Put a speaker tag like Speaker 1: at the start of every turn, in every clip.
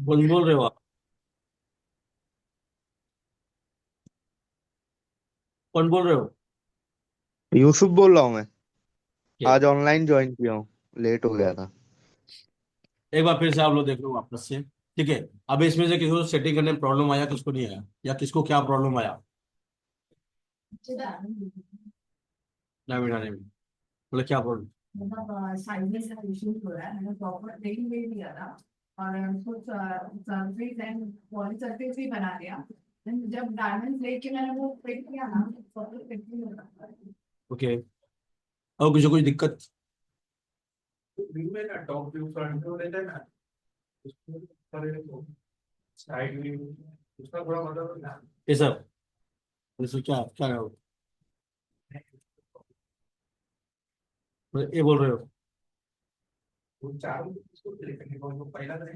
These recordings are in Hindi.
Speaker 1: बोल रहे हो आप? कौन बोल रहे हो?
Speaker 2: यूसुफ बोल रहा हूँ मैं।
Speaker 1: क्या?
Speaker 2: आज ऑनलाइन ज्वाइन किया हूँ। लेट हो गया था।
Speaker 1: एक बार फिर से आप लोग देख लो वापस से। ठीक है। अब इसमें से किसी को सेटिंग करने में प्रॉब्लम आया, किसको नहीं आया, या किसको क्या प्रॉब्लम आया? ना बिठाने में मतलब क्या प्रॉब्लम?
Speaker 3: मतलब साइड में इसका इशू हो रहा है। मैंने प्रॉपर ट्रेनिंग दे दिया था और उसको सरफेस एंड पॉली सरफेस भी बना दिया। Then जब डायमंड लेके मैंने वो फिट किया ना, प्रॉपर फिट नहीं हो रहा था।
Speaker 1: ओके। और किसी को कोई दिक्कत?
Speaker 3: व्यू में ना टॉप व्यू फ्रंट व्यू रहता है ना, उसको पहले तो साइड व्यू उसका थोड़ा मतलब ना।
Speaker 1: ये सब इसमें क्या क्या है? मतलब ये बोल रहे हो?
Speaker 3: वो चारों उसको क्लिक करने को वो पहला था,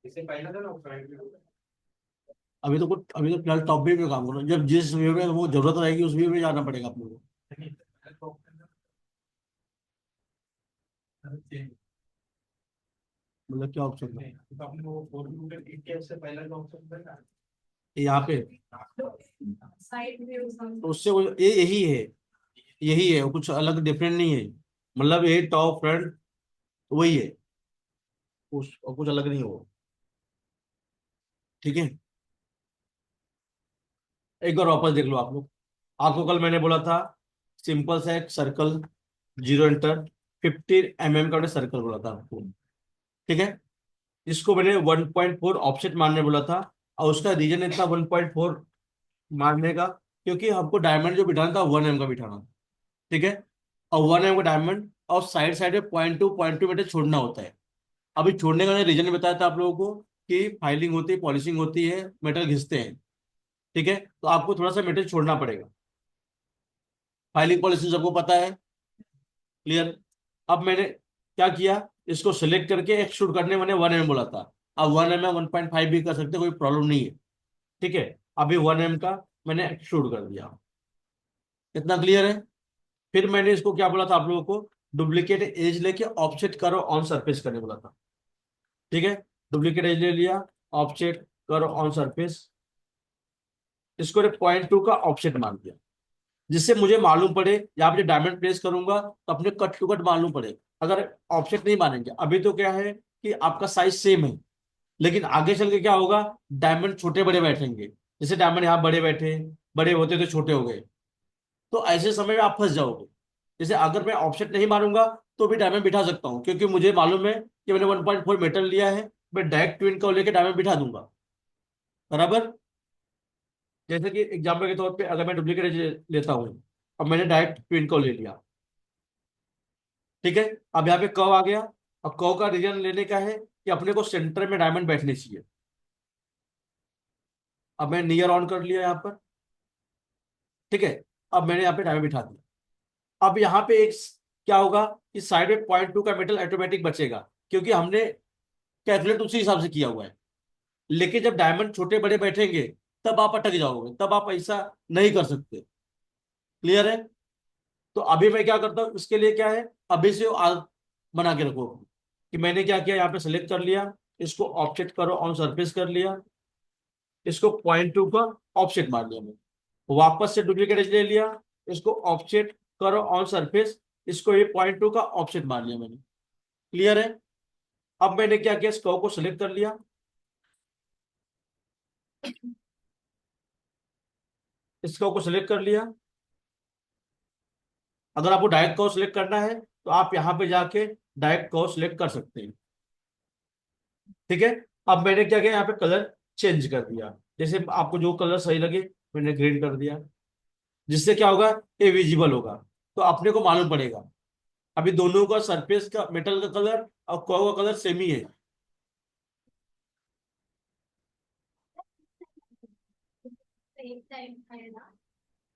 Speaker 3: इससे पहला था ना वो फ्रंट व्यू।
Speaker 1: अभी तो फिलहाल टॉप व्यू में काम करो, जब जिस व्यू में वो जरूरत रहेगी उस व्यू में जाना पड़ेगा आप लोगों को।
Speaker 3: नहीं, पहले टॉप करना चेंज।
Speaker 1: मतलब क्या ऑप्शन था?
Speaker 3: नहीं तो आपने वो फोर व्यू में क्लिक किया, उससे पहला जो ऑप्शन था ना,
Speaker 1: यहाँ पे
Speaker 3: साइड व्यू
Speaker 1: तो उससे ये यही है। यही है, वो कुछ अलग डिफरेंट नहीं है। मतलब ये टॉप फ्रंट वही है। कुछ और कुछ अलग नहीं हो। ठीक है। एक बार वापस देख लो आप लोग। आपको कल मैंने बोला था सिंपल सा एक सर्कल, जीरो इंटर 50 mm का सर्कल बोला था आपको। ठीक है। इसको मैंने 1.4 ऑफसेट मारने बोला था। और उसका रीजन इतना 1.4 मारने का, क्योंकि हमको डायमंड जो बिठाना था 1 mm का बिठाना था। ठीक है। और 1 mm का डायमंड और साइड साइड में 0.2 मीटर छोड़ना होता है। अभी छोड़ने का मैंने रीजन बताया था आप लोगों को कि फाइलिंग होती है, पॉलिशिंग होती है, मेटल घिसते हैं। ठीक है। तो आपको थोड़ा सा मेटल छोड़ना पड़ेगा। फाइलिंग पॉलिशिंग सबको पता है। क्लियर। अब मैंने क्या किया, इसको सिलेक्ट करके एक्सट्रूड करने मैंने 1 mm बोला था। अब 1 mm 1.5 भी कर सकते, कोई प्रॉब्लम नहीं है। ठीक है। अभी 1 mm का मैंने एक्सट्रूड कर दिया। इतना क्लियर है? फिर मैंने इसको क्या बोला था आप लोगों को, डुप्लीकेट एज लेके ऑफसेट करो ऑन सरफेस करने बोला था। ठीक है। डुप्लीकेट एज ले लिया, ऑफसेट करो ऑन सरफेस। इसको 0.2 का ऑफसेट मान दिया, जिससे मुझे मालूम पड़े यहाँ पे जब डायमंड प्लेस करूंगा तो अपने कट टू कट मालूम पड़े। अगर ऑफसेट नहीं मानेंगे, अभी तो क्या है कि आपका साइज सेम है, लेकिन आगे चल के क्या होगा, डायमंड छोटे बड़े बैठेंगे। जैसे डायमंड यहाँ बड़े बैठे, बड़े होते तो छोटे हो गए, तो ऐसे समय में आप फंस जाओगे। जैसे अगर मैं ऑफसेट नहीं मारूंगा तो भी डायमंड बिठा सकता हूँ, क्योंकि मुझे मालूम है कि मैंने 1.4 मेटल लिया है। मैं डायरेक्ट ट्विन को लेकर डायमंड बिठा दूंगा। बराबर। जैसे कि एग्जाम्पल के तौर पे अगर मैं डुप्लीकेट लेता हूँ, अब मैंने डायरेक्ट ट्विन को ले लिया। ठीक है। अब यहाँ पे कर्व आ गया। अब कर्व का रीजन लेने का है कि अपने को सेंटर में डायमंड बैठने चाहिए। अब मैं नियर ऑन कर लिया यहाँ पर। ठीक है। अब मैंने यहाँ पे डायमंड बिठा दिया। अब यहाँ पे एक क्या होगा कि साइड में 0.2 का मेटल ऑटोमेटिक बचेगा, क्योंकि हमने कैलकुलेट उसी हिसाब से किया हुआ है। लेकिन जब डायमंड छोटे बड़े बैठेंगे तब आप अटक जाओगे, तब आप ऐसा नहीं कर सकते। क्लियर है? तो अभी मैं क्या करता हूँ इसके लिए क्या है, अभी से आदत बना के रखो कि मैंने क्या किया, यहाँ पे सेलेक्ट कर लिया, इसको ऑफसेट करो ऑन सरफेस कर लिया, इसको 0.2 का ऑफसेट मार लिया मैंने, वापस से डुप्लीकेट एज ले लिया, इसको ऑफसेट करो ऑन सरफेस, इसको ये 0.2 का ऑफसेट मार लिया मैंने। क्लियर है? अब मैंने क्या किया, इस कर्व को सिलेक्ट कर लिया, इस कर्व को सिलेक्ट कर लिया। अगर आपको डायरेक्ट कर्व सिलेक्ट करना है तो आप यहाँ पे जाके डायरेक्ट कर्व सिलेक्ट कर सकते हैं। ठीक है। अब मैंने क्या किया, यहाँ पे कलर चेंज कर दिया, जैसे आपको जो कलर सही लगे मैंने ग्रीन कर दिया। जिससे क्या होगा, ये विजिबल होगा, तो अपने को मालूम पड़ेगा। अभी दोनों का सरफेस का मेटल का कलर और कर्व का कलर सेम ही है।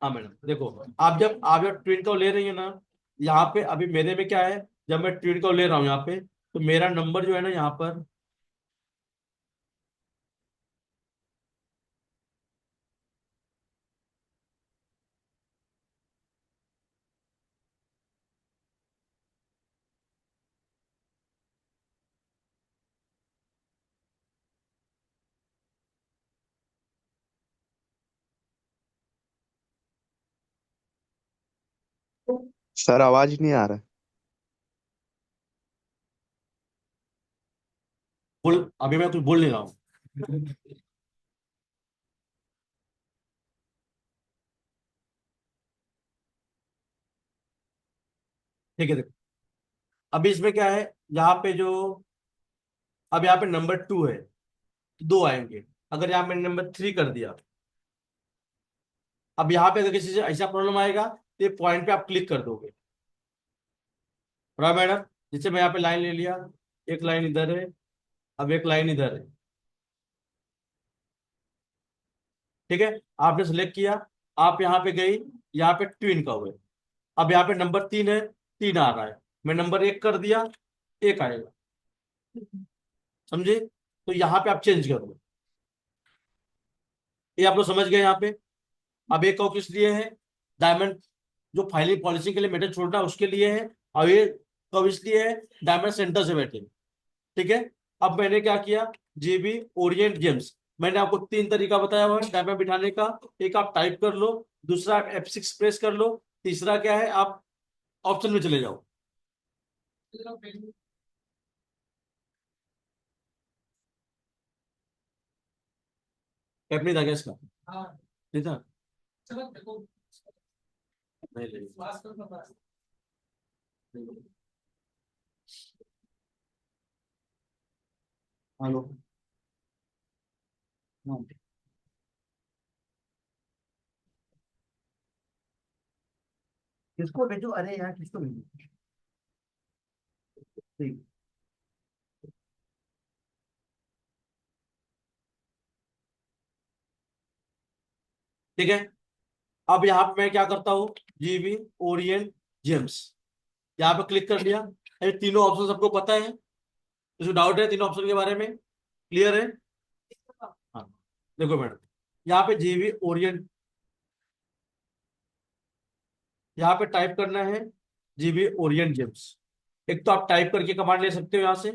Speaker 1: हाँ मैडम देखो, आप जब ट्विन को ले रही है ना, यहाँ पे अभी मेरे में क्या है, जब मैं ट्विन को ले रहा हूँ यहाँ पे, तो मेरा नंबर जो है ना यहाँ पर,
Speaker 2: सर आवाज नहीं आ रहा।
Speaker 1: बोल, अभी मैं कुछ बोल नहीं रहा हूँ। ठीक है, देखो अभी इसमें क्या है, यहाँ पे जो, अब यहाँ पे नंबर 2 है तो 2 आएंगे। अगर यहाँ मैंने नंबर 3 कर दिया, अब यहाँ पे अगर किसी से ऐसा प्रॉब्लम आएगा तो ये पॉइंट पे आप क्लिक कर दोगे, बराबर मैडम। जैसे मैं यहाँ पे लाइन ले लिया, एक लाइन इधर है, अब एक लाइन इधर है, ठीक है। आपने सेलेक्ट किया, आप यहाँ पे गई, यहाँ पे ट्विन का हुए, अब यहाँ पे नंबर 3 है, 3 आ रहा है, मैं नंबर 1 कर दिया, 1 आएगा, समझे। तो यहाँ पे आप चेंज कर दो, ये आप लोग समझ गए यहाँ पे। अब एक और किस लिए है, डायमंड जो फाइलिंग पॉलिसी के लिए मेथड छोड़ना है उसके लिए है, और ये कब इसलिए है, डायमंड सेंटर से बैठे, ठीक है। अब मैंने क्या किया, जीबी ओरिएंट जेम्स, मैंने आपको 3 तरीका बताया हुआ है डायमंड बिठाने का। एक आप टाइप कर लो, दूसरा आप F6 प्रेस कर लो, तीसरा क्या है, आप ऑप्शन में चले जाओ। ऐप नहीं था क्या इसका? नहीं था, नहीं नहीं। हेलो, हाँ। किसको भेजो, अरे यार किसको भेजो, ठीक। ठीक है, अब यहाँ पे मैं क्या करता हूँ, जीबी ओरिएंट जेम्स, यहाँ पे क्लिक कर लिया। ये तीनों ऑप्शन सबको पता है, कुछ डाउट है तीनों ऑप्शन के बारे में, क्लियर है? हाँ, देखो मैडम, यहाँ पे जीबी ओरिएंट, यहाँ पे टाइप करना है जीबी ओरिएंट जेम्स। एक तो आप टाइप करके कमांड ले सकते हो यहाँ से,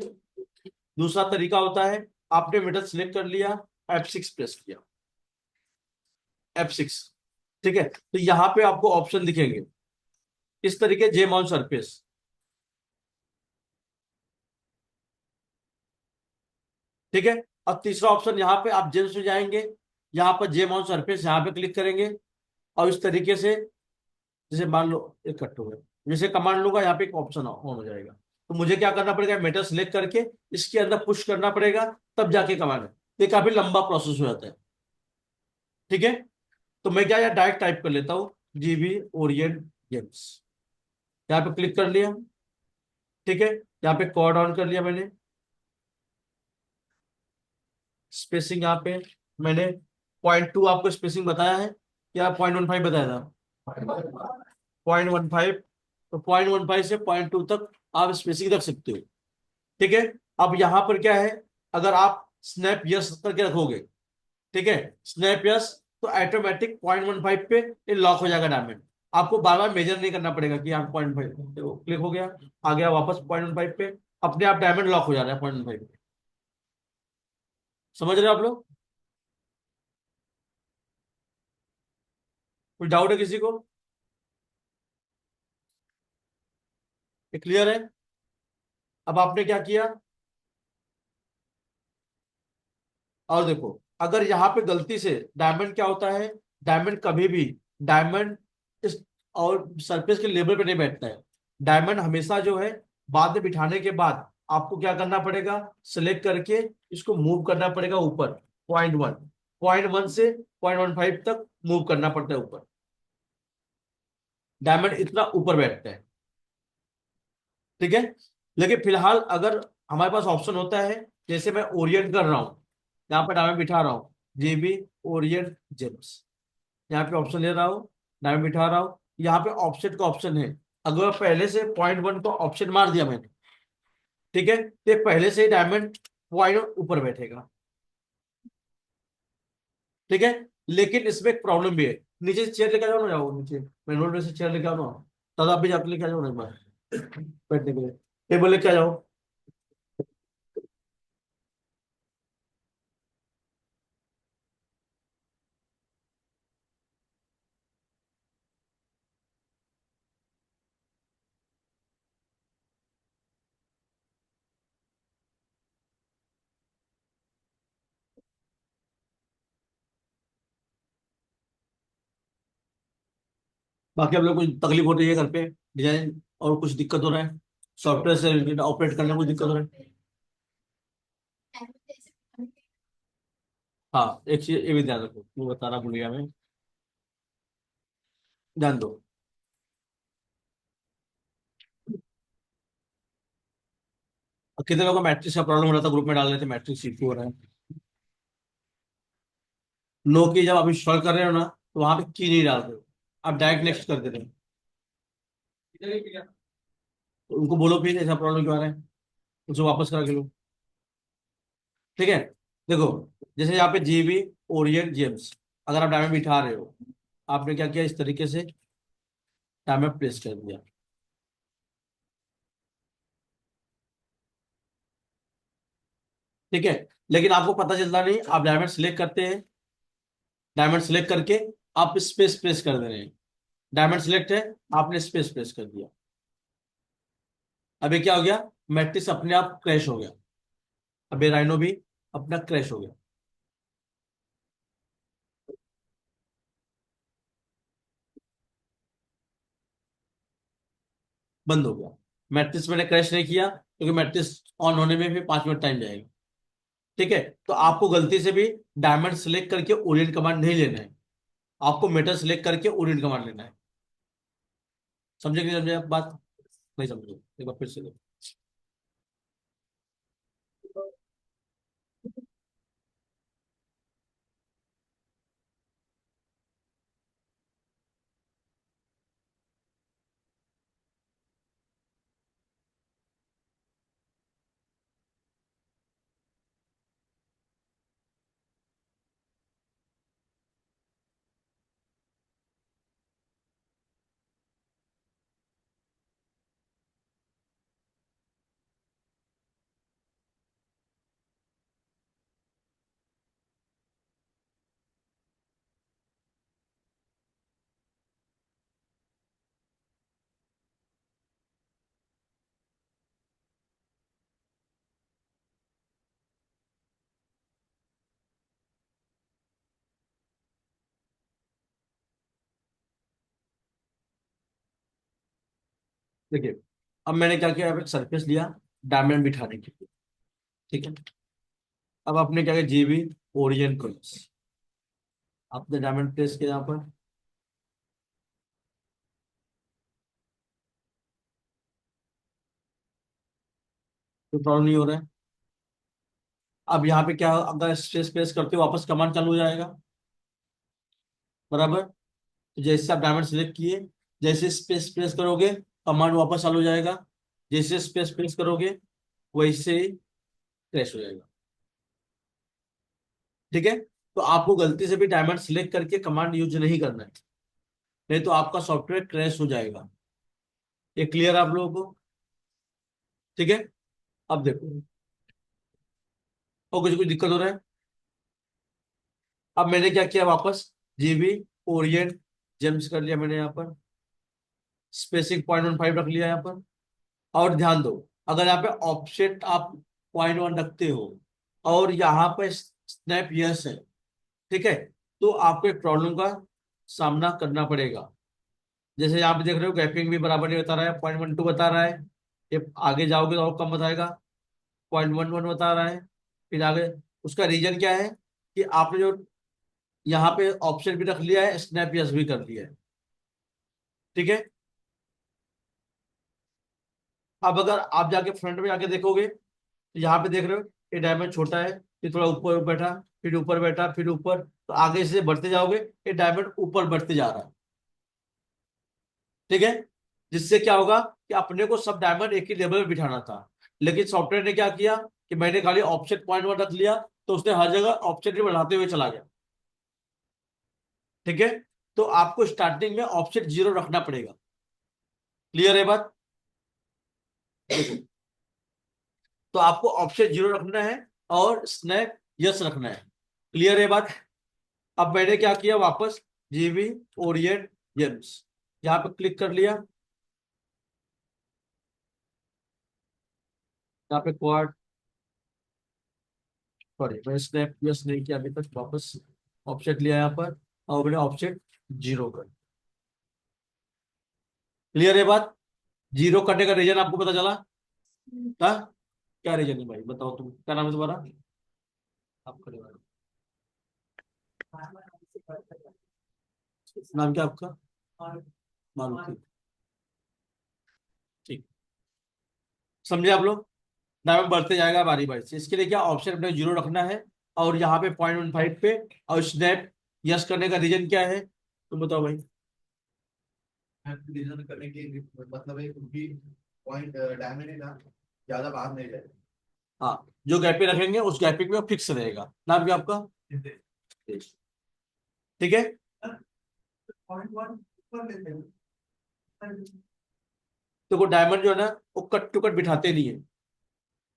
Speaker 1: दूसरा तरीका होता है, आपने मेथड सिलेक्ट कर लिया, F6 प्रेस किया, F6, ठीक है। तो यहाँ पे आपको ऑप्शन दिखेंगे इस तरीके, जे माउंट सरफेस, ठीक है। अब तीसरा ऑप्शन, यहाँ पे आप जेम्स में जाएंगे, यहाँ पर जे माउंट सरफेस, यहाँ पे क्लिक करेंगे, और इस तरीके से, जैसे मान लो एक कट हो गया, जैसे कमांड लूंगा यहाँ पे एक ऑप्शन ऑन हो जाएगा। तो मुझे क्या करना पड़ेगा, मेटर सिलेक्ट करके इसके अंदर पुश करना पड़ेगा, तब जाके कमांड है। ये काफी लंबा प्रोसेस हो जाता है, ठीक है। तो मैं क्या यार डायरेक्ट टाइप कर लेता हूँ, जीबी ओरिएंट गेम्स, यहाँ पे क्लिक कर लिया, ठीक है। यहाँ पे कॉर्ड ऑन कर लिया मैंने, स्पेसिंग यहाँ पे मैंने 0.2 आपको स्पेसिंग बताया है, या 0.15 बताया था? 0.15, तो 0.15 से 0.2 तक आप स्पेसिंग रख सकते हो, ठीक है। अब यहाँ पर क्या है, अगर आप स्नैप यस करके रखोगे, ठीक है, स्नैप यस, तो ऑटोमेटिक 0.15 पे ये लॉक हो जाएगा डायमंड। आपको बार बार मेजर नहीं करना पड़ेगा कि आप 0.5 क्लिक हो गया, आ गया वापस 0.15 पे, अपने आप डायमंड लॉक हो जा रहा है 0.15 पे। समझ रहे हो आप लोग? कोई डाउट है किसी को? ये क्लियर है? अब आपने क्या किया, और देखो, अगर यहाँ पे गलती से डायमंड क्या होता है, डायमंड कभी भी, डायमंड इस और सरफेस के लेवल पे नहीं बैठता है। डायमंड हमेशा जो है, बाद में बिठाने के बाद आपको क्या करना पड़ेगा, सिलेक्ट करके इसको मूव करना पड़ेगा ऊपर, 0.1, 0.1 से 0.15 तक मूव करना पड़ता है ऊपर, डायमंड इतना ऊपर बैठता है, ठीक है। लेकिन फिलहाल अगर हमारे पास ऑप्शन होता है, जैसे मैं ओरिएंट कर रहा हूँ, यहाँ पर डायमंड बिठा रहा हूँ, जीबी ओरिएंट जेम्स, यहाँ पे ऑप्शन ले रहा हूँ, डायमंड बिठा रहा हूँ, यहाँ पे ऑफसेट का ऑप्शन है। अगर पहले से 0.1 का ऑप्शन मार दिया मैंने, ठीक है, तो ये पहले से ही डायमंड पॉइंट ऊपर बैठेगा, ठीक है। लेकिन इसमें एक प्रॉब्लम भी है, नीचे से चेयर लेके जाओ ना, जाओ नीचे मेन रोड में से चेयर लेके आओ ना, दादा आप भी जाके लेके आ जाओ ना एक बार बैठने के लिए, टेबल लेके आ जाओ। बाकी आप लोग कुछ तकलीफ हो रही है घर पे डिजाइन और कुछ दिक्कत हो रहा है, सॉफ्टवेयर से रिलेटेड ऑपरेट करने में कुछ दिक्कत हो रहा है? हाँ, एक चीज ये भी ध्यान रखो, वो बता रहा भूल गया मैं, ध्यान दो। और कितने लोगों को मैट्रिक्स का प्रॉब्लम हो रहा था, ग्रुप में डाल रहे थे मैट्रिक्स इशू हो रहा है। नो की जब आप इंस्टॉल कर रहे हो ना, तो वहां पे की नहीं डाल रहे हो, आप डायरेक्ट नेक्स्ट कर दे रहे हो। तो उनको बोलो फिर ऐसा प्रॉब्लम क्यों आ रहा है, उसे वापस करा के लो। ठीक है, देखो, जैसे यहाँ पे जीबी ओरियन जेम्स, अगर आप डायमंड बिठा रहे हो, आपने क्या किया, इस तरीके से डायमंड प्लेस कर दिया। ठीक है, लेकिन आपको पता चलता नहीं, आप डायमंड सिलेक्ट करते हैं, डायमंड सिलेक्ट करके आप स्पेस प्रेस कर दे रहे हैं, डायमंड सिलेक्ट है, आपने स्पेस प्रेस कर दिया। अभी क्या हो गया, मैट्रिक्स अपने आप क्रैश हो गया, अभी राइनो भी अपना क्रैश हो गया। बंद हो गया, मैट्रिक्स मैंने क्रैश नहीं किया, क्योंकि मैट्रिक्स ऑन होने में भी 5 मिनट टाइम जाएगा। ठीक है, तो आपको गलती से भी डायमंड सेलेक्ट करके ओरिएंट कमांड नहीं लेना है, आपको मेटल सेलेक्ट करके ओरिएंट कमांड लेना है। समझे कि नहीं समझे आप बात? नहीं समझे, एक बार फिर से देखो। देखिए, अब मैंने क्या किया, अब एक सरफेस लिया डायमंड बिठाने के लिए। ठीक है, अब आपने क्या किया, जीबी ओरिजिन कलर्स, आपने डायमंड प्लेस किया यहाँ पर, कोई प्रॉब्लम नहीं हो रहा है। अब यहाँ पे क्या, अगर स्पेस प्रेस करते हो वापस कमांड चालू हो जाएगा, बराबर। तो जैसे आप डायमंड सेलेक्ट किए, जैसे स्पेस प्रेस करोगे कमांड वापस चालू हो जाएगा, जैसे स्पेस प्रेस करोगे वैसे ही क्रैश हो जाएगा। ठीक है, तो आपको गलती से भी डायमंड सिलेक्ट करके कमांड यूज नहीं करना है, नहीं तो आपका सॉफ्टवेयर क्रैश हो जाएगा। ये क्लियर आप लोगों को? ठीक है, अब देखो, और कुछ कुछ दिक्कत हो रहा है? अब मैंने क्या किया, वापस जीबी ओरिएंट जेम्स कर लिया मैंने यहाँ पर, स्पेसिंग 0.15 रख लिया यहाँ पर। और ध्यान दो, अगर यहाँ पे ऑफसेट आप 0.1 रखते हो और यहाँ पे स्नैप यस है, ठीक है, तो आपको एक प्रॉब्लम का सामना करना पड़ेगा। जैसे यहाँ पे देख रहे हो, गैपिंग भी बराबर नहीं बता रहा है, 0.12 बता रहा है, ये आगे जाओगे तो और कम बताएगा, 0.11 बता रहा है। फिर आगे उसका रीजन क्या है, कि आपने जो यहाँ पे ऑप्शन भी रख लिया है, स्नैप यस भी कर दिया है। ठीक है, अब अगर आप जाके फ्रंट में जाके देखोगे, तो यहाँ पे देख रहे हो, ये डायमंड छोटा है, ये थोड़ा ऊपर बैठा, फिर ऊपर बैठा, फिर ऊपर, तो आगे से बढ़ते जाओगे, ये डायमंड ऊपर बढ़ते जा रहा है। ठीक है, जिससे क्या होगा, कि अपने को सब डायमंड एक ही लेवल में बिठाना था, लेकिन सॉफ्टवेयर ने क्या किया, कि मैंने खाली ऑफसेट 0.1 रख लिया, तो उसने हर जगह ऑफसेट भी बढ़ाते हुए चला गया। ठीक है, तो आपको स्टार्टिंग में ऑफसेट 0 रखना पड़ेगा। क्लियर है बात? देखो, तो आपको ऑफसेट 0 रखना है और स्नैप यस रखना है। क्लियर है बात? अब मैंने क्या किया, वापस जीबी ओरिएंट जेम्स यहाँ पे क्लिक कर लिया, यहाँ पे क्वाड, सॉरी मैं स्नैप यस नहीं किया अभी तक, वापस ऑफसेट लिया यहाँ पर और मैंने ऑफसेट 0 कर, क्लियर है बात? जीरो कटने का रीजन आपको पता चला था? क्या रीजन है भाई, बताओ तुम, क्या नाम है तुम्हारा? आपका नाम क्या आपका? मारुति। ठीक, समझे आप लोग? डायमंड बढ़ते जाएगा बारी बारी से। इसके लिए क्या ऑप्शन अपने जीरो रखना है, और यहाँ पे 0.15 पे, और स्नैप यस करने का रीजन क्या है, तुम बताओ भाई।
Speaker 4: डिसीजन करने की मतलब है क्योंकि पॉइंट डायमंड है ना, ज्यादा बाहर नहीं जाए।
Speaker 1: हाँ, जो गैप पे रखेंगे उस गैप पे वो फिक्स रहेगा। नाम क्या आपका? ठीक है।
Speaker 4: पॉइंट वन ऊपर लेते हैं।
Speaker 1: देखो डायमंड जो है ना, वो कट टू कट बिठाते नहीं है।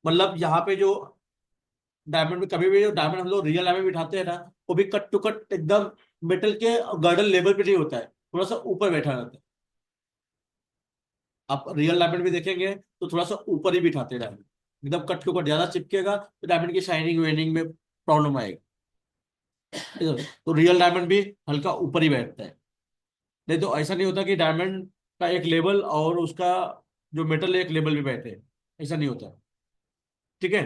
Speaker 1: मतलब यहाँ पे जो डायमंड में कभी भी जो डायमंड हम लोग रियल डायमंड बिठाते हैं ना, वो भी कट टू कट एकदम मेटल के गार्डन लेवल पे नहीं होता है, थोड़ा सा ऊपर बैठा रहता है। आप रियल डायमंड भी देखेंगे तो थोड़ा सा ऊपर ही बिठाते हैं डायमंड, एकदम कट टू कट ज्यादा चिपकेगा तो डायमंड की शाइनिंग वाइनिंग में प्रॉब्लम आएगा। ठीक है? तो रियल डायमंड भी हल्का ऊपर ही बैठता है। नहीं तो ऐसा नहीं होता कि डायमंड का एक लेवल और उसका जो मेटल है एक लेवल पे बैठे, ऐसा नहीं होता। ठीक है?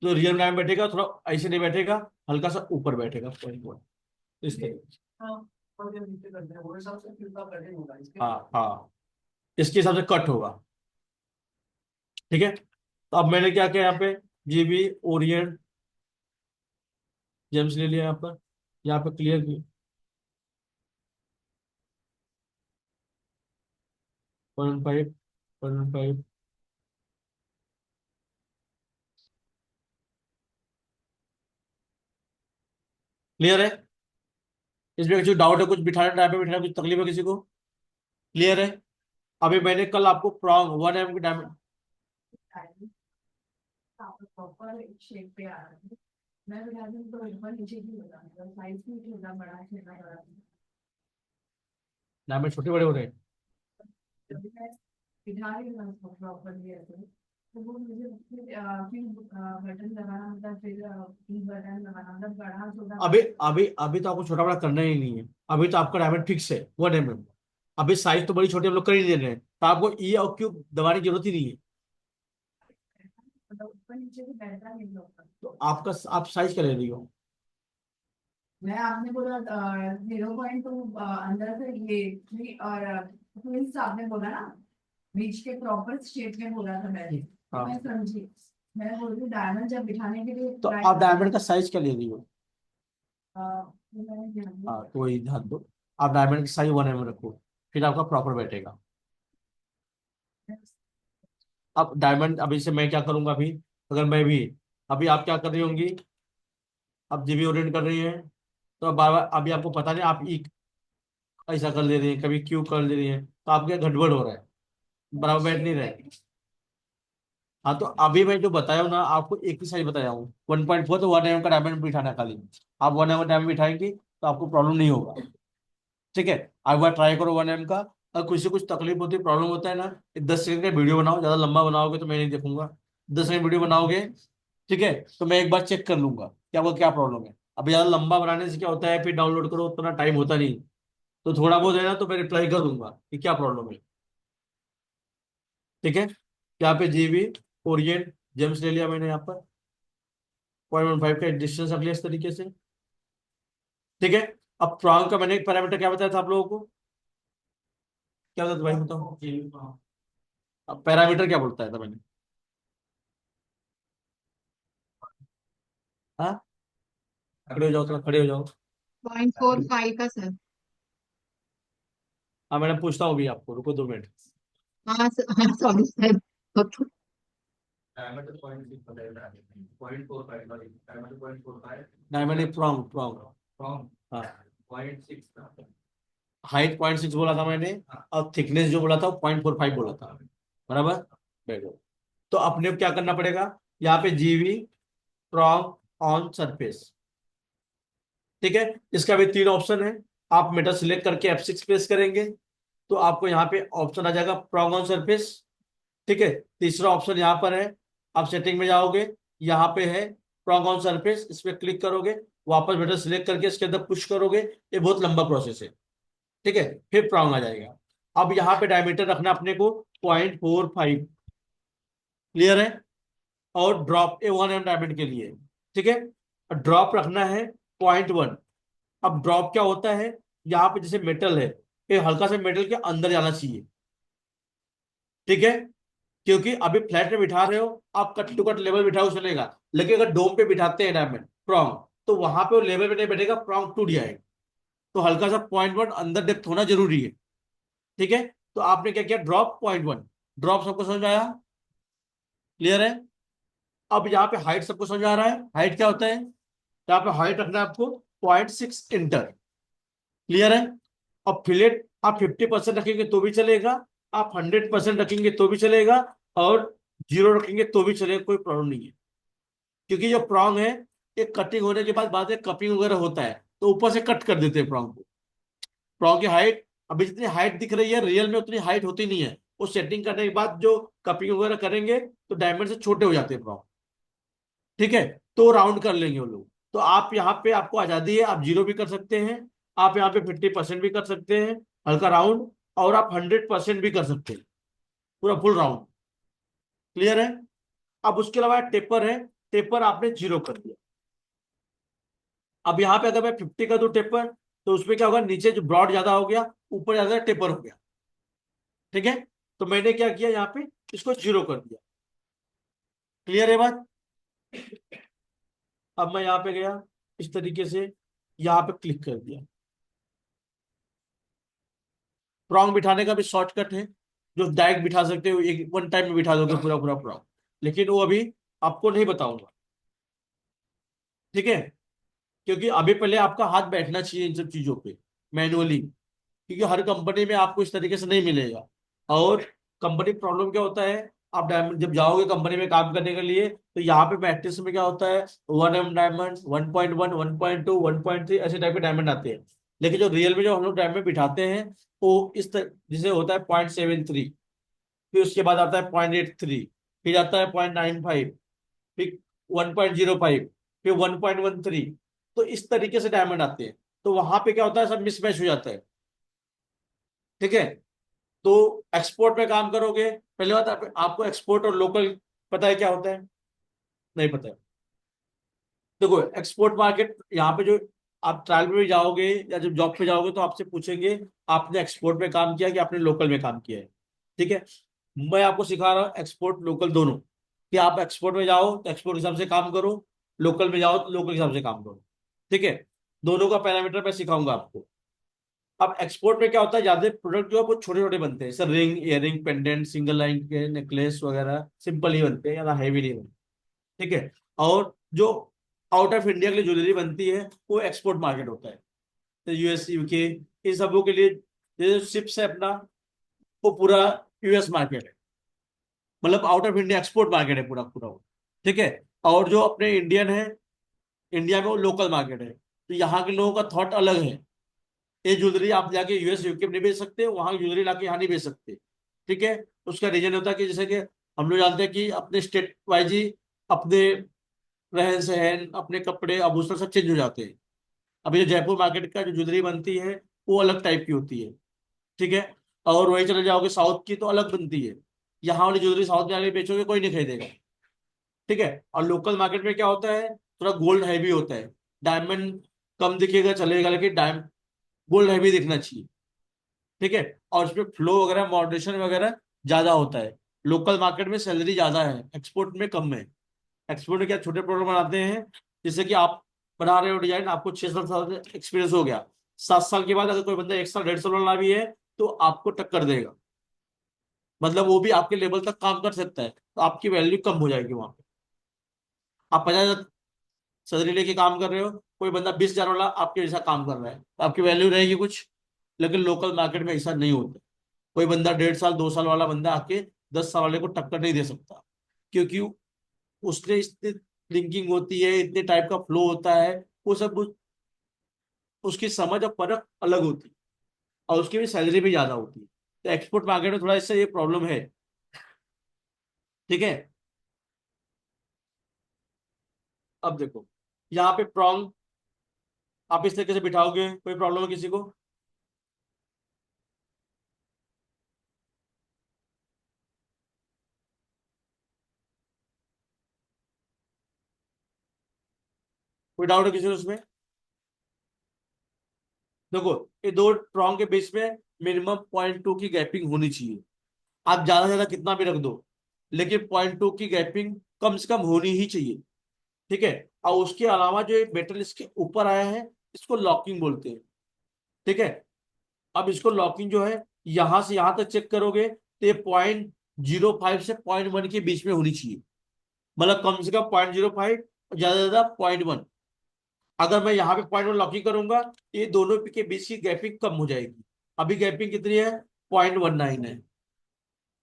Speaker 1: तो रियल डायमंड बैठेगा थोड़ा ऐसे नहीं बैठेगा, हल्का सा ऊपर बैठेगा पॉइंट वन, इस तरीके से।
Speaker 4: हाँ, और जो नीचे करते हैं वो हिसाब से फिर का कटिंग होगा इसके।
Speaker 1: हाँ हाँ, इसके हिसाब से कट होगा। ठीक है, तो अब मैंने क्या किया यहाँ पे, जीबी ओरिएंट जेम्स ले लिया यहाँ पे क्लियर किया। 0.5 0.5 क्लियर है? इसमें कुछ डाउट है, कुछ बिठाना टाइप में बिठाना, कुछ तकलीफ है किसी को? क्लियर है? अभी मैंने कल आपको प्रॉन्ग 1 mm की डायमंड,
Speaker 3: प्रॉपर शेप पे आ रहा है। मैं बता दूं तो ऊपर नीचे भी होता है, साइज भी छोटा बड़ा छोटा बड़ा।
Speaker 1: डायमंड छोटे बड़े हो रहे हैं।
Speaker 3: अभी मैं बिठा रही हूँ उसको प्रॉपरली ऐसे, तो वो मुझे फिर बटन लगाना होता है, फिर बटन लगाना मतलब बड़ा छोटा।
Speaker 1: अभी अभी अभी तो आपको छोटा बड़ा करना ही नहीं है। अभी तो आपका डायमंड फिक्स है 1 mm। अभी साइज तो बड़ी छोटी हम लोग कर ही दे रहे हैं, तो आपको ई और क्यू दबाने की जरूरत ही नहीं है।
Speaker 3: मतलब ऊपर नीचे भी बैठा नहीं होता।
Speaker 1: तो आपका आप साइज कर ले रही हो।
Speaker 3: मैं आपने बोला 0.2 अंदर से ये 3 और ट्विंस आपने बोला ना, बीच के प्रॉपर शेप में बोला था मैंने, तो
Speaker 1: हाँ,
Speaker 3: मैं समझी। मैं बोल रही डायमंड जब बिठाने के लिए
Speaker 1: तो
Speaker 3: try
Speaker 1: आप
Speaker 3: करना,
Speaker 1: डायमंड का साइज क्या ले रही हो?
Speaker 3: तो मैंने ध्यान दिया।
Speaker 1: हाँ, तो वही ध्यान दो, आप डायमंड का साइज 1 mm रखो, फिर आपका प्रॉपर बैठेगा। अब डायमंड, अभी से मैं क्या करूंगा अभी, अगर मैं भी, अभी आप क्या कर रही होंगी, अब जीबी ओरिएंट कर रही है, तो अब बार बार अभी आपको पता नहीं, आप ई ऐसा कर ले रही है, कभी क्यू कर ले रही है, तो आपके गड़बड़ हो रहा है, बराबर बैठ नहीं रहे। हाँ, तो अभी मैं जो बताया हूँ ना आपको, एक ही साइज बताया हूँ 1.4, तो 1 mm का डायमंड बिठाना है खाली। आप 1 mm डायमंड बिठाएंगे तो आपको प्रॉब्लम नहीं होगा। ठीक है, एक बार ट्राई करो 1 mm का। अगर किसी कुछ तकलीफ होती है, प्रॉब्लम होता है ना, 10 सेकंड का वीडियो बनाओ, ज्यादा लंबा बनाओगे तो मैं नहीं देखूंगा। 10 सेकंड वीडियो बनाओगे, ठीक है, तो मैं एक बार चेक कर लूंगा क्या वो क्या प्रॉब्लम है। अब ज्यादा लंबा बनाने से क्या होता है, फिर डाउनलोड करो उतना टाइम होता नहीं, तो थोड़ा बहुत है ना तो मैं रिप्लाई कर दूंगा कि क्या प्रॉब्लम है। ठीक है, यहाँ पे जीबी ओरिएंट जेम्स ले लिया मैंने यहाँ पर, 0.15 का डिस्टेंस रख लिया इस तरीके से। ठीक है, अब प्रॉन्ग का मैंने एक पैरामीटर क्या बताया था आप लोगों को, क्या बताया था भाई बताओ? अब पैरामीटर क्या बोलता है था मैंने? हाँ, खड़े हो जाओ, थोड़ा खड़े हो जाओ।
Speaker 5: 0.45 का सर।
Speaker 1: हाँ मैडम, पूछता हूँ अभी आपको, रुको 2 मिनट।
Speaker 5: हाँ हाँ sorry sir. Okay.
Speaker 4: Diamond point 6 बताया, 0.45 सॉरी, डायमंड 0.45
Speaker 1: डायमंड एक प्रॉन्ग प्रॉन्ग,
Speaker 4: फ्रॉम
Speaker 1: हाँ,
Speaker 4: 0.6
Speaker 1: हाइट 0.6 बोला था मैंने, और थिकनेस जो बोला था वो 0.45 बोला था, बराबर। बैठो, तो अपने को क्या करना पड़ेगा, यहाँ पे जीवी प्रॉन्ग ऑन सरफेस। ठीक है, इसका भी 3 ऑप्शन है। आप मेटल सिलेक्ट करके F6 प्रेस करेंगे तो आपको यहाँ पे ऑप्शन आ जाएगा प्रॉन्ग ऑन सरफेस। ठीक है, तीसरा ऑप्शन यहाँ पर है, आप सेटिंग में जाओगे, यहाँ पे है प्रॉन्ग ऑन सरफेस, इस पर क्लिक करोगे, वापस मेटल सिलेक्ट करके इसके अंदर पुश करोगे, ये बहुत लंबा प्रोसेस है। ठीक है, फिर प्रॉन्ग आ जाएगा। अब यहाँ पे डायमीटर रखना अपने को 0.45, क्लियर है। और ड्रॉप ए 1 mm डायमंड के लिए, ठीक है। ड्रॉप रखना है 0.1। अब ड्रॉप क्या होता है, यहाँ पे जैसे मेटल है, ये हल्का सा मेटल के अंदर जाना चाहिए, ठीक है। क्योंकि अभी फ्लैट में बिठा रहे हो आप, कट टू कट लेवल बिठाओ चलेगा, लेकिन अगर डोम पे बिठाते हैं डायमंड प्रॉन्ग, तो वहां पे वो लेवल पे नहीं बैठेगा, प्रॉन्ग टूट जाएगा। तो हल्का सा 0.1 अंदर डेप्थ होना जरूरी है, ठीक है। तो आपने क्या किया, ड्रॉप 0.1। ड्रॉप सबको समझ आया, क्लियर है। अब यहाँ पे हाइट सबको समझ आ रहा है, हाइट क्या होता है, यहाँ पे हाइट रखना है आपको 0.6 इंटर, क्लियर है। अब फिलेट आप 50% रखेंगे तो भी चलेगा, आप 100% रखेंगे तो भी चलेगा, और 0 रखेंगे तो भी चलेगा, कोई प्रॉब्लम नहीं है। क्योंकि जो प्रॉन्ग है, ये कटिंग होने के बाद बाद में कपिंग वगैरह होता है, तो ऊपर से कट कर देते हैं प्रॉन्ग को। प्रॉन्ग की हाइट अभी जितनी हाइट दिख रही है, रियल में उतनी हाइट होती नहीं है। वो सेटिंग करने के बाद जो कपिंग वगैरह करेंगे तो डायमंड से छोटे हो जाते हैं प्रॉन्ग, ठीक है। तो राउंड कर लेंगे वो लोग। तो आप यहाँ पे आपको आजादी है, आप 0 भी कर सकते हैं, आप यहाँ पे 50% भी कर सकते हैं हल्का राउंड, और आप 100% भी कर सकते हैं पूरा फुल राउंड, क्लियर है। अब उसके अलावा टेपर है, टेपर आपने 0 कर दिया। अब यहाँ पे अगर मैं 50 कर दूं टेपर, तो उसमें क्या होगा, नीचे जो ब्रॉड ज्यादा हो गया, ऊपर ज्यादा टेपर हो गया, ठीक है। तो मैंने क्या किया, यहाँ पे इसको 0 कर दिया, क्लियर है बात। अब मैं यहाँ पे गया, इस तरीके से यहाँ पे क्लिक कर दिया। प्रॉन्ग बिठाने का भी शॉर्टकट है, जो डायरेक्ट बिठा सकते हो, एक वन टाइम में बिठा दोगे पूरा पूरा प्रॉन्ग, लेकिन वो अभी आपको नहीं बताऊंगा, ठीक है। क्योंकि अभी पहले आपका हाथ बैठना चाहिए इन सब चीजों पे मैनुअली, क्योंकि हर कंपनी में आपको इस तरीके से नहीं मिलेगा। और कंपनी प्रॉब्लम क्या होता है, आप डायमंड जब जाओगे कंपनी में काम करने के लिए, तो यहाँ पे मैट्रिक्स में क्या होता है, 1 mm डायमंड, 1.1, 1.2, 1.3 ऐसे टाइप के डायमंड आते हैं। लेकिन जो रियल में जो हम लोग डायमंड बिठाते हैं, वो इस तरह जिसे होता है 0.73, फिर उसके बाद आता है 0.83, फिर आता है 0.95, फिर 1.05, फिर 1.13। तो इस तरीके से डायमंड आते हैं। तो वहां पे क्या होता है, सब मिसमैच हो जाता है, ठीक है। तो एक्सपोर्ट में काम करोगे, पहले बात आपको एक्सपोर्ट और लोकल पता है क्या होता है, नहीं पता है। देखो एक्सपोर्ट मार्केट यहाँ पे जो आप ट्रायल में भी जाओगे या जब जॉब पे जाओगे, तो आपसे पूछेंगे आपने एक्सपोर्ट में काम किया कि आपने लोकल में काम किया है, ठीक है। मैं आपको सिखा रहा हूँ एक्सपोर्ट लोकल दोनों, कि आप एक्सपोर्ट में जाओ तो एक्सपोर्ट के हिसाब से काम करो, लोकल में जाओ तो लोकल के हिसाब से काम करो, ठीक है। दोनों का पैरामीटर मैं सिखाऊंगा आपको। अब एक्सपोर्ट में क्या होता है, ज्यादा प्रोडक्ट जो है वो छोटे छोटे बनते हैं, sir ring, earring, pendant, single line के नेकलेस वगैरह सिंपल ही बनते हैं, ज्यादा हैवी नहीं बनते, ठीक है। और जो आउट ऑफ इंडिया के लिए ज्वेलरी बनती है, वो एक्सपोर्ट मार्केट होता है, तो यूएस, यूके, इन सबों के लिए जो शिप्स है अपना, वो पूरा यूएस मार्केट है, मतलब out of India export market है पूरा पूरा वो, ठीक है। और जो अपने इंडियन है, इंडिया में वो लोकल मार्केट है। तो यहाँ के लोगों का थॉट अलग है, ये ज्वेलरी आप जाके यूएस यूके में नहीं बेच सकते, वहां की ज्वेलरी लाके यहाँ नहीं बेच सकते, ठीक है। उसका रीजन होता है कि जैसे कि हम लोग जानते हैं कि अपने स्टेट वाइज ही अपने रहन सहन, अपने कपड़े, आभूषण सब चेंज हो जाते हैं। अभी जो जयपुर मार्केट का जो ज्वेलरी बनती है, वो अलग टाइप की होती है, ठीक है। और वही चले जाओगे साउथ की, तो अलग बनती है। यहाँ वाली ज्वेलरी साउथ में आगे बेचोगे कोई नहीं खरीदेगा, ठीक है। और लोकल मार्केट में क्या होता है, थोड़ा गोल्ड हैवी होता है, डायमंड कम दिखेगा चलेगा, लेकिन डायमंड गोल्ड हैवी दिखना चाहिए, ठीक है। और उसमें फ्लो वगैरह, मॉडरेशन वगैरह ज्यादा होता है। लोकल मार्केट में सैलरी ज्यादा है, एक्सपोर्ट में कम है। एक्सपोर्ट में क्या, छोटे प्रोडक्ट बनाते हैं, जैसे कि आप बना रहे हो डिजाइन, आपको 6-7 साल एक्सपीरियंस हो गया, 7 साल के बाद अगर कोई बंदा 1 साल 1.5 साल वाला भी है, तो आपको टक्कर देगा, मतलब वो भी आपके लेवल तक काम कर सकता है, तो आपकी वैल्यू कम हो जाएगी वहां पे। आप 50,000 सैलरी लेके काम कर रहे हो, कोई बंदा 20,000 वाला आपके जैसा काम कर रहा है, तो आपकी वैल्यू रहेगी कुछ। लेकिन लोकल मार्केट में ऐसा नहीं होता, कोई बंदा 1.5 साल 2 साल वाला बंदा आके 10 साल वाले को टक्कर नहीं दे सकता, क्योंकि उसने इतनी थिंकिंग होती है, इतने टाइप का फ्लो होता है, वो सब उसकी समझ और परख अलग होती है, और उसकी भी सैलरी भी ज्यादा होती है। तो एक्सपोर्ट मार्केट में थोड़ा इससे ये प्रॉब्लम है, ठीक है। अब देखो यहाँ पे प्रॉन्ग आप इस तरीके से बिठाओगे, कोई प्रॉब्लम है किसी को? कोई डाउट है किसी को उसमें? देखो, ये दो ट्रॉन्ग के बीच में मिनिमम 0.2 की गैपिंग होनी चाहिए। आप ज्यादा से ज्यादा कितना भी रख दो, लेकिन 0.2 की गैपिंग कम से कम होनी ही चाहिए। ठीक है। और उसके अलावा जो ये मेटल इसके ऊपर आया है, इसको लॉकिंग बोलते हैं। ठीक है। अब इसको लॉकिंग जो है, यहां से यहां तक चेक करोगे तो ये 0.05 से 0.1 के बीच में होनी चाहिए। मतलब कम से कम 0.05, ज्यादा से ज्यादा 0.1। अगर मैं यहाँ पे 0.1 लॉकिंग करूंगा तो ये दोनों के बीच की गैपिंग कम हो जाएगी। अभी गैपिंग कितनी है? 0.19 है।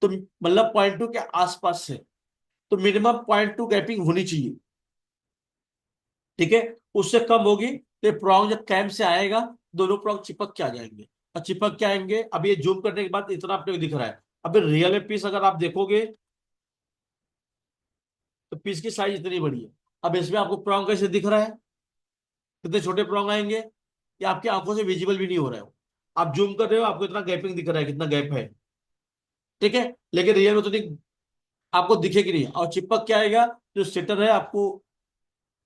Speaker 1: तो मतलब 0.2 के आसपास है। तो मिनिमम 0.2 गैपिंग होनी चाहिए। ठीक है। उससे कम होगी तो ये प्रॉन्ग जब कैम से आएगा, दोनों प्रॉन्ग चिपक के आ जाएंगे। और चिपक के आएंगे, अब ये जूम करने के बाद इतना अपने को दिख रहा है। अब रियल में पीस अगर आप देखोगे तो पीस की साइज इतनी बड़ी है। अब इसमें आपको प्रॉन्ग कैसे दिख रहा है? कितने छोटे प्रॉन्ग आएंगे, ये आपकी आंखों से विजिबल भी नहीं हो रहा है। आप जूम कर रहे हो, आपको इतना गैपिंग दिख रहा है, कितना गैप है। ठीक है। लेकिन रियल में तो नहीं, आपको दिखेगी नहीं। और चिपक क्या आएगा, जो सेटर है आपको,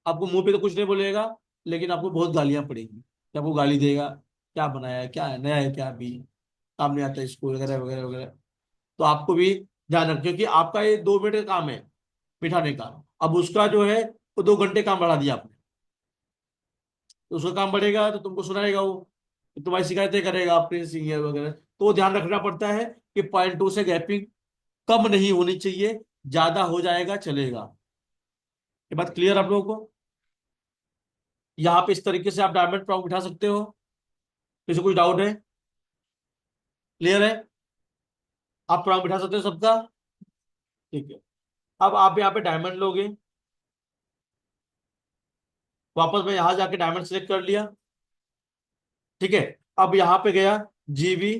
Speaker 1: आपको मुंह पे तो कुछ नहीं बोलेगा, लेकिन आपको बहुत गालियां पड़ेगी। कि आपको गाली देगा, क्या बनाया है, क्या है, नया है क्या, अभी काम नहीं आता इसको, वगैरह वगैरह वगैरह। तो आपको भी ध्यान रख, क्योंकि आपका ये 2 मिनट का काम है बिठाने का। अब उसका जो है वो 2 घंटे काम बढ़ा दिया आपने। तो उसका काम बढ़ेगा तो तुमको सुनाएगा वो, तो तुम्हारी शिकायतें करेगा अपने सीनियर वगैरह। तो वो ध्यान रखना पड़ता है कि 0.2 से गैपिंग कम नहीं होनी चाहिए, ज्यादा हो जाएगा चलेगा। ये बात क्लियर आप लोगों को? यहाँ पे इस तरीके से आप डायमंड प्रॉन्ग बिठा सकते हो। किसी कुछ डाउट है? क्लियर है? आप प्रॉन्ग बिठा सकते हो सबका? ठीक है। अब आप यहाँ पे डायमंड लोगे, वापस मैं यहाँ जाके डायमंड सेलेक्ट कर लिया। ठीक है। अब यहाँ पे गया जीवी।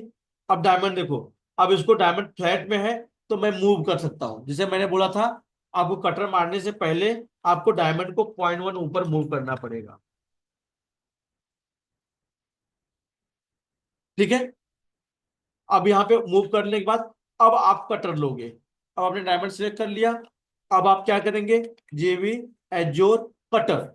Speaker 1: अब डायमंड देखो, अब इसको डायमंड फ्लैट में है तो मैं मूव कर सकता हूं। जैसे मैंने बोला था, आपको कटर मारने से पहले आपको डायमंड को 0.1 ऊपर मूव करना पड़ेगा। ठीक है। अब यहाँ पे मूव करने के बाद अब आप कटर लोगे। अब आपने डायमंड सेलेक्ट कर लिया। अब आप क्या करेंगे, जेवी एजोर कटर।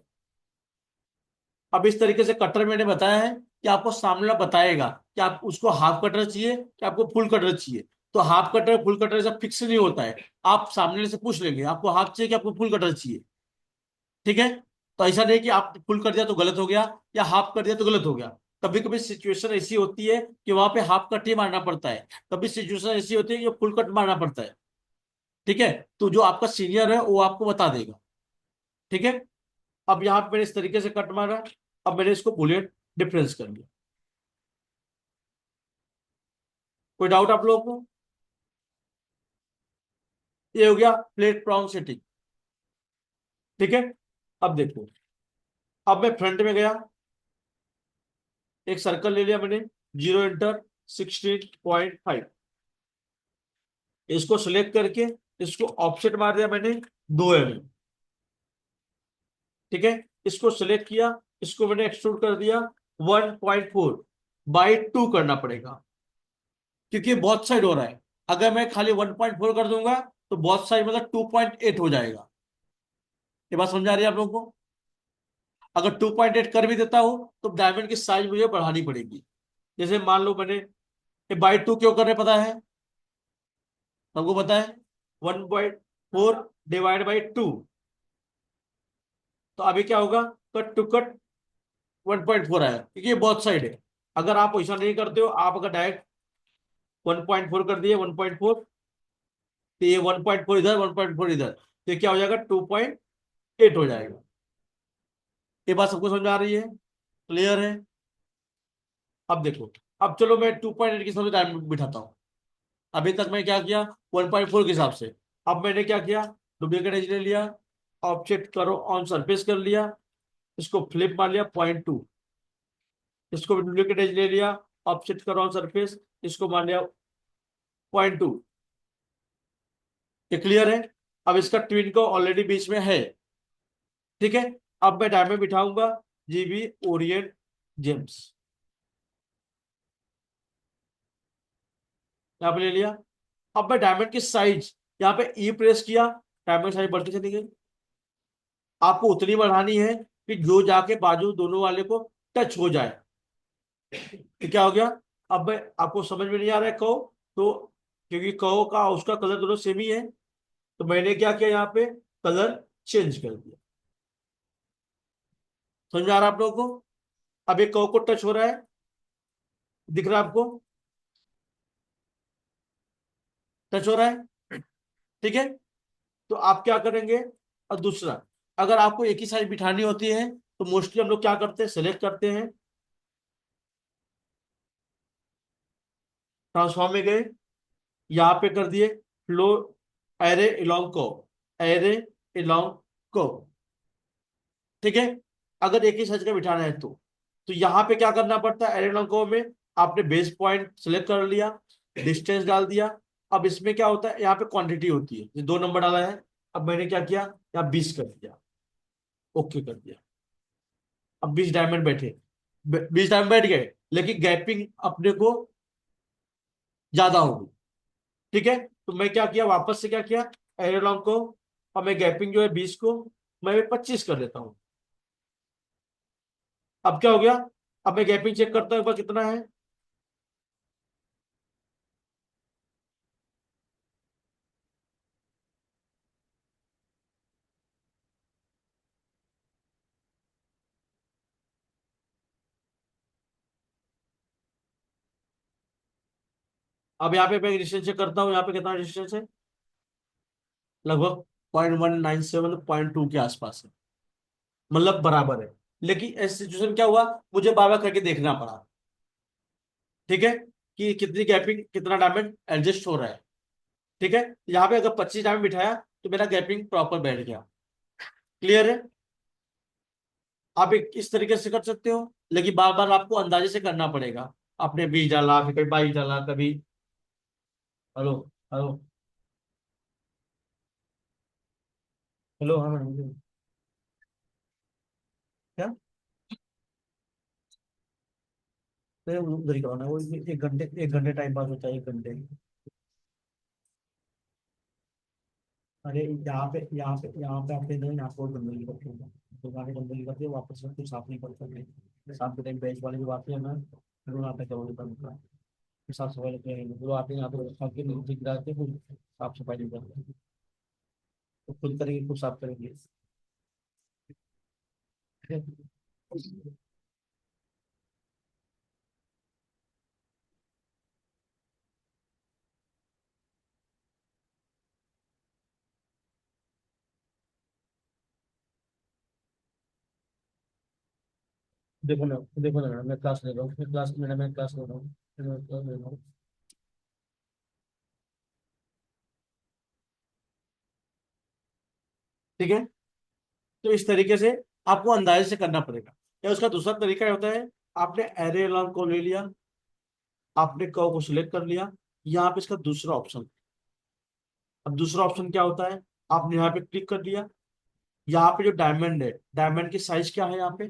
Speaker 1: अब इस तरीके से कटर मैंने बताया है कि आपको सामने वाला बताएगा कि आप उसको हाफ कटर चाहिए कि आपको फुल कटर चाहिए। तो हाफ कटर फुल कटर सब फिक्स नहीं होता है। आप सामने से पूछ लेंगे आपको हाफ चाहिए कि आपको फुल कटर चाहिए। ठीक है। तो ऐसा नहीं कि आप फुल कर दिया तो गलत हो गया, या हाफ कर दिया तो गलत हो गया। कभी कभी सिचुएशन ऐसी होती है कि वहां पे हाफ कट ही मारना पड़ता है। कभी सिचुएशन ऐसी होती है कि फुल कट मारना पड़ता है। ठीक है। तो जो आपका सीनियर है वो आपको बता देगा। ठीक है। अब यहाँ पे मैंने इस तरीके से कट मारा। अब मैंने इसको बुलेट डिफरेंस कर लिया। कोई डाउट आप लोगों को? ये हो गया प्लेट प्रॉन्ग सेटिंग। ठीक है। अब देखो, अब मैं फ्रंट में गया, एक सर्कल ले लिया मैंने, 0 इंटर 16.5। इसको सिलेक्ट करके इसको ऑफसेट मार दिया मैंने 2 mm। ठीक है। इसको सिलेक्ट किया, इसको मैंने एक्सट्रूड कर दिया 1.4/2 करना पड़ेगा, क्योंकि बहुत साइड हो रहा है। अगर मैं खाली 1.4 कर दूंगा तो बहुत साइड मतलब 2.8 हो जाएगा। ये बात समझा रही है आप लोगों को? अगर 2.8 कर भी देता हूं तो डायमंड की साइज मुझे बढ़ानी पड़ेगी। जैसे मान लो मैंने ये बाई 2 क्यों कर रहे पता है? हमको पता है 1/4 ÷ 2। तो अभी क्या होगा, कट टू कट 1.4 आया, क्योंकि ये बहुत साइड है। अगर आप ऐसा नहीं करते हो, आप अगर डायरेक्ट 1.4 कर दिए 1.4, तो ये 1.4 इधर 1.4 इधर, तो क्या हो जाएगा 2.8 हो जाएगा। ये बात सबको समझ आ रही है? क्लियर है? अब देखो, अब चलो मैं 2.8 के हिसाब से डायमंड बिठाता हूँ। अभी तक मैं क्या किया, 1.4 के हिसाब से। अब मैंने क्या किया, डुप्लीकेट एज ले लिया, ऑब्जेक्ट करो ऑन सरफेस कर लिया, इसको फ्लिप मार लिया 0.2। इसको भी डुप्लीकेट एज ले लिया, ऑब्जेक्ट करो ऑन सरफेस, इसको मार लिया 0.2। ये क्लियर है? अब इसका ट्विन को ऑलरेडी बीच में है। ठीक है। अब मैं डायमंड बिठाऊंगा जीबी ओरिएंट जेम्स, यहाँ पे ले लिया। अब मैं डायमंड की साइज यहाँ पे ई प्रेस किया, डायमंड साइज बढ़ती चली गई। आपको उतनी बढ़ानी है कि जो जाके बाजू दोनों वाले को टच हो जाए। तो क्या हो गया, अब मैं आपको समझ में नहीं आ रहा है कहो तो, क्योंकि कहो का उसका कलर दोनों सेम ही है, तो मैंने क्या किया यहाँ पे कलर चेंज कर दिया। समझ में आ रहा है आप लोगों को? अब एक कहो को टच हो रहा है, दिख रहा है आपको, टच हो रहा है, ठीक है। तो आप क्या करेंगे, और दूसरा, अगर आपको एक ही साइज बिठानी होती है तो मोस्टली हम लोग क्या करते हैं, सेलेक्ट करते हैं, ट्रांसफॉर्म में गए, यहाँ पे कर दिए फ्लो एरे अलोंग को, एरे अलोंग को, ठीक है। अगर एक ही साइज का बिठाना है तो यहाँ पे क्या करना पड़ता है, एरे अलोंग को में आपने बेस पॉइंट सेलेक्ट कर लिया, डिस्टेंस डाल दिया। अब इसमें क्या होता है, यहाँ पे क्वांटिटी होती है, ये 2 नंबर डाला है, अब मैंने क्या किया, यहाँ 20 कर दिया, ओके कर दिया। अब 20 डायमंड बैठे, 20 डायमंड बैठ गए, लेकिन गैपिंग अपने को ज्यादा होगी, ठीक है। तो मैं क्या किया, वापस से क्या किया, एरोलॉन्ग को, और मैं गैपिंग जो है 20 को मैं 25 कर लेता हूं। अब क्या हो गया, अब मैं गैपिंग चेक करता हूं एक बार कितना है। अब यहाँ पे मैं डिस्टेंस चेक करता हूँ, यहाँ पे कितना डिस्टेंस है, लगभग 0.197, 0.2 के आसपास है, मतलब बराबर है। लेकिन ऐसी सिचुएशन क्या हुआ, मुझे बार बार करके देखना पड़ा, ठीक है, कि कितनी गैपिंग कितना डायमंड एडजस्ट हो रहा है, ठीक है। यहाँ पे अगर 25 डायमंड बिठाया तो मेरा गैपिंग प्रॉपर बैठ गया। क्लियर है? आप एक इस तरीके से कर सकते हो, लेकिन बार बार आपको अंदाजे से करना पड़ेगा। आपने 20 डाला, फिर कभी 22 डाला, कभी, हेलो, हेलो, हेलो, हाँ मैडम जी। क्या, नहीं, उधर ही करवाना है, वो 1 घंटे, 1 घंटे टाइम पास होता है, 1 घंटे। अरे यहाँ पे आपके इधर यहाँ पर गंदगी करते हैं, दुकानें गंदगी करती है, वापस से कुछ साफ नहीं कर सकते, शाम के टाइम बेच वाले जो आते हैं ना, फिर वो आता है करोगे का मतलब, फिर साफ सफाई लेते हैं, जो आते हैं यहाँ पे खा के नीचे गिराते हैं, फिर साफ सफाई नहीं करते, तो खुद करेंगे, खुद साफ करेंगे, ठीक है? देखो ना मैडम, मैं क्लास ले रहा हूँ, मैं क्लास ले रहा हूँ, मैं क्लास ले रहा हूँ। ठीक है, तो इस तरीके से आपको अंदाजे से करना पड़ेगा। या उसका दूसरा तरीका ये होता है, आपने एरे अलार्म को ले लिया, आपने कर्व को सिलेक्ट कर लिया, यहाँ पे इसका दूसरा ऑप्शन, अब दूसरा ऑप्शन क्या होता है, आपने यहाँ पे क्लिक कर दिया, यहाँ पे जो डायमंड है, डायमंड की साइज क्या है यहाँ पे